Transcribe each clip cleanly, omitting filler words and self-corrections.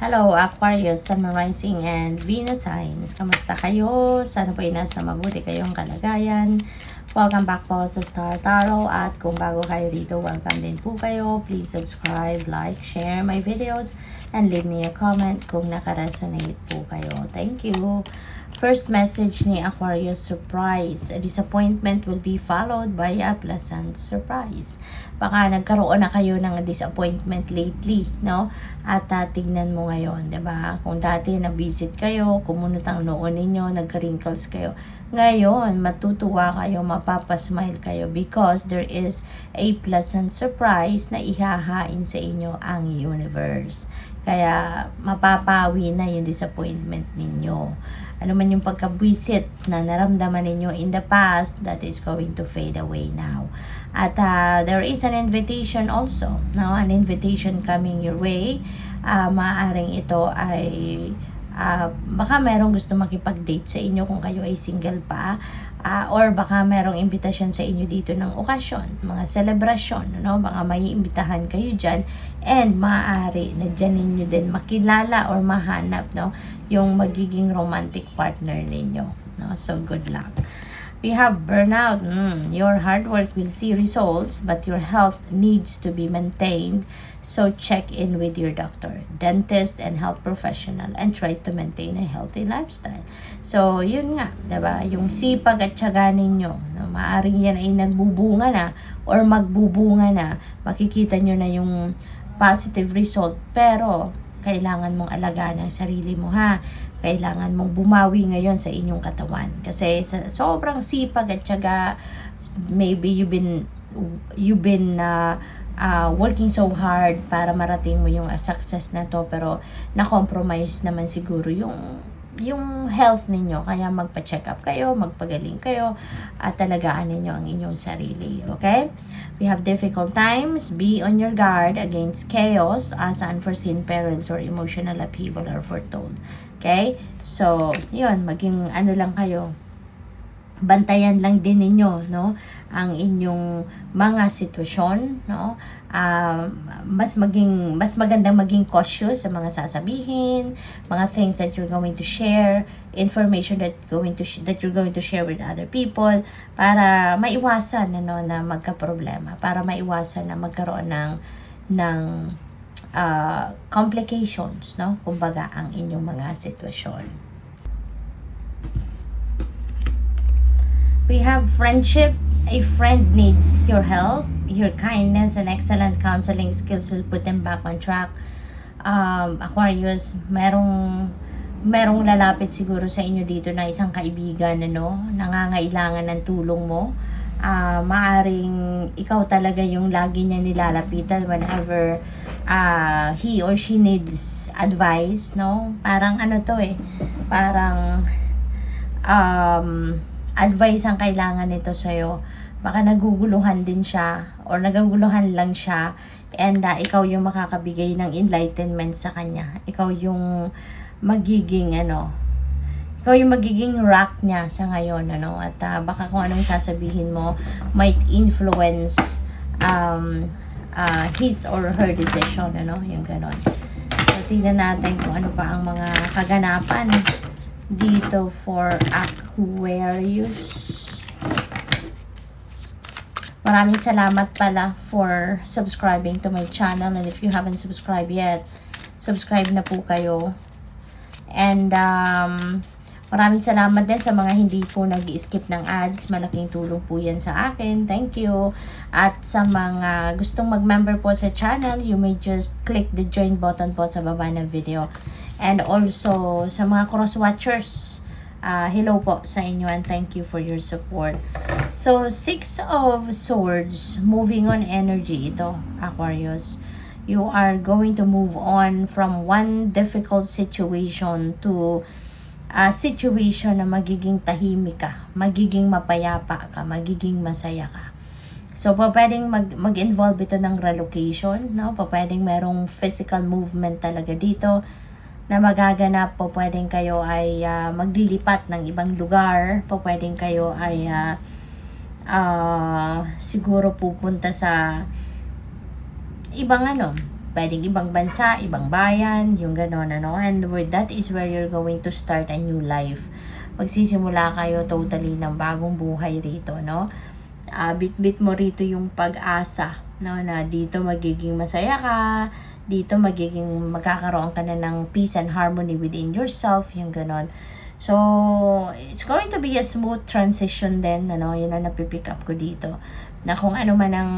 Hello, Aquarius, Sun, Moon, Rising, and Venus signs. Kamusta kayo? Sana po ay nasa mabuti kayong kalagayan. Welcome back po sa Star Tarot. At kung bago kayo dito, welcome din po kayo. Please subscribe, like, share my videos, and leave me a comment kung nakaresonate po kayo. Thank you. First message ni Aquarius, surprise. A disappointment will be followed by a pleasant surprise. Baka nagkaroon na kayo ng disappointment lately, no? At tignan mo ngayon, 'di ba? Kung dati na-visit kayo, kumunot ang noon ninyo, nagka-wrinkles kayo. Ngayon, matutuwa kayo, mapapasmile kayo because there is a pleasant surprise na ihahain sa inyo ang universe. Kaya mapapawi na yung disappointment ninyo. Ano man yung pagkabwisit na naramdaman ninyo in the past, that is going to fade away now. At there is an invitation also, no? An invitation coming your way. Maaaring ito ay baka merong gusto makipag-date sa inyo kung kayo ay single pa. Or baka merong imbitasyon sa inyo dito ng okasyon, mga selebrasyon, no? Baka may imbitahan kayo dyan and maaari na dyan ninyo din makilala or mahanap, no? Yung magiging romantic partner ninyo, no? So, good luck. We have burnout. Your hard work will see results, but your health needs to be maintained. So check in with your doctor, dentist, and health professional and try to maintain a healthy lifestyle. So, yun nga, diba? Yung sipag at tiyaga ninyo, no? Maaring yan ay nagbubunga na or magbubunga na. Makikita nyo na yung positive result, pero kailangan mong alagaan ang sarili mo, ha? Kailangan mong bumawi ngayon sa inyong katawan. Kasi sa sobrang sipag at tiyaga, maybe you've been working so hard para marating mo yung success na to, pero na-compromise naman siguro yung health ninyo. Kaya magpa-check up kayo, magpagaling kayo, at talagaan ninyo ang inyong sarili. Okay? We have difficult times. Be on your guard against chaos as unforeseen perils or emotional upheaval are foretold. Okay? So, yun, maging ano lang kayo, bantayan lang din ninyo, no, ang inyong mga sitwasyon, no. Mas magandang maging cautious sa mga sasabihin, mga things that you're going to share, information that you're going to share with other people, para maiwasan, ano, na magka-problema, para maiwasan na magkaroon ng complications, no, kumbaga, ang inyong mga sitwasyon. We have friendship. A friend needs your help. Your kindness and excellent counseling skills will put them back on track. Aquarius, merong lalapit siguro sa inyo dito na isang kaibigan, ano, nangangailangan ng tulong mo. Maaring ikaw talaga yung lagi niya nilalapitan whenever he or she needs advice, no? Parang ano to parang advice ang kailangan nito sa'yo. Baka naguguluhan din siya or naguguluhan lang siya, and ikaw yung makakabigay ng enlightenment sa kanya. Ikaw yung magiging rock niya sa ngayon, ano? At baka kung anong sasabihin mo might influence his or her decision, ano? Yung ganon. So, tingnan natin kung ano pa ang mga kaganapan dito for Aquarius. Maraming salamat pala for subscribing to my channel, and if you haven't subscribed yet, subscribe na po kayo. And maraming salamat din sa mga hindi po nag-skip ng ads. Malaking tulong po yan sa akin. Thank you. At sa mga gustong mag-member po sa channel, you may just click the join button po sa baba ng video. And also, sa mga cross-watchers, hello po sa inyo and thank you for your support. So, 6 of Swords, moving on energy ito, Aquarius. You are going to move on from one difficult situation to a situation na magiging tahimik ka, magiging mapayapa ka, magiging masaya ka. So, pwedeng mag-involve ito ng relocation, no? Pwedeng merong physical movement talaga dito na magaganap. Pwedeng kayo ay maglilipat ng ibang lugar. Pwedeng kayo ay siguro pupunta sa ibang Pwedeng ibang bansa, ibang bayan, yung gano'n, ano. And where that is where you're going to start a new life. Magsisimula kayo totally ng bagong buhay rito, no. Bit-bit mo rito yung pag-asa, no, na dito magiging masaya ka, dito magkakaroon ka na ng peace and harmony within yourself, yung gano'n. So, it's going to be a smooth transition din, ano, yun ang napipick up ko dito. Na kung ano man ang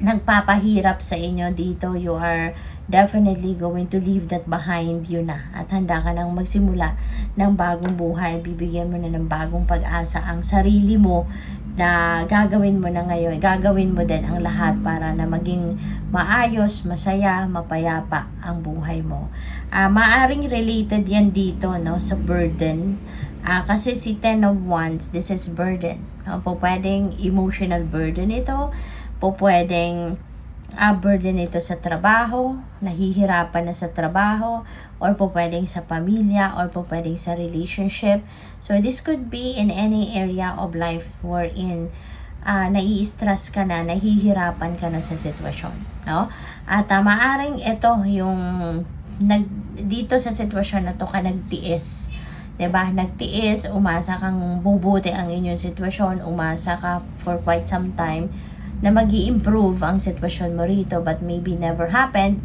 nagpapahirap sa inyo dito, you are definitely going to leave that behind you na. At handa ka nang magsimula ng bagong buhay. Bibigyan mo na ng bagong pag-asa ang sarili mo na gagawin mo na ngayon. Gagawin mo din ang lahat para na maging maayos, masaya, mapayapa ang buhay mo. Maaring related yan dito, no, sa burden. Kasi si Ten of Wands, this is burden. Po pwedeng emotional burden ito. Po pwedeng burden ito sa trabaho, nahihirapan na sa trabaho, or po pwedeng sa pamilya, or po pwedeng sa relationship. So this could be in any area of life wherein nai-stress ka na, nahihirapan ka na sa sitwasyon, no? At maaring ito yung dito sa sitwasyon na to ka nagtiis, 'di ba? Nagtiis, umasa kang bubuti ang inyong sitwasyon, umasa ka for quite some time na magi-improve ang sitwasyon mo rito, but maybe never happened.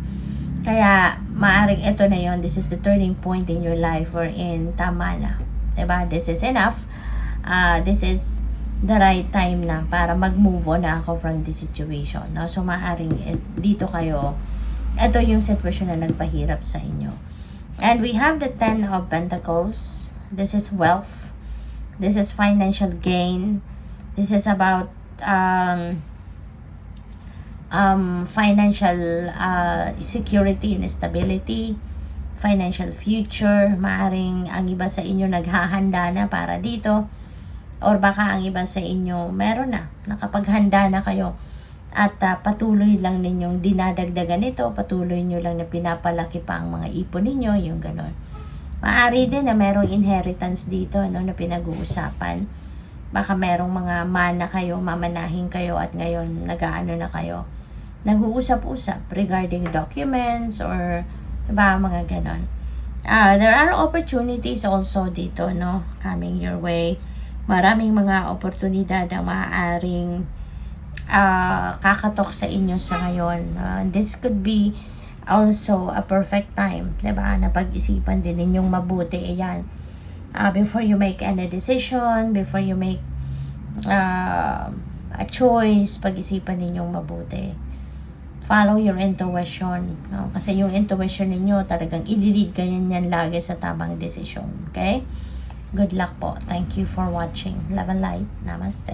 Kaya maaring ito na yon, this is the turning point in your life wherein tama na, 'di ba? This is enough. This is the right time na para mag-move on na ako from this situation, no? So maaring dito kayo, ito yung sitwasyon na nagpahirap sa inyo. And we have the 10 of Pentacles. This is wealth. This is financial gain. This is about financial security and stability, financial future. Maaring ang iba sa inyo naghahanda na para dito, or baka ang iba sa inyo meron na, nakapaghanda na kayo, at patuloy lang ninyong dinadagdagan ito, patuloy nyo lang na pinapalaki pa ang mga ipon ninyo, yung ganon. Maaari din na merong inheritance dito, no, na pinag-uusapan. Baka merong mga mana kayo, mamanahin kayo, at ngayon nag-aano na kayo, nag-uusap-usap regarding documents or diba, mga ganon. There are opportunities also dito, no, coming your way. Maraming mga oportunidad ang maaaring kakatok sa inyo sa ngayon. This could be also a perfect time, diba, na pag-isipan din ninyong mabuti. Ayan. Before you make any decision, before you make a choice, pag-isipan ninyong mabuti. Follow your intuition, no? Kasi yung intuition ninyo talagang ililid kayo yan lagi sa tamang decision. Okay? Good luck po. Thank you for watching. Love and light. Namaste.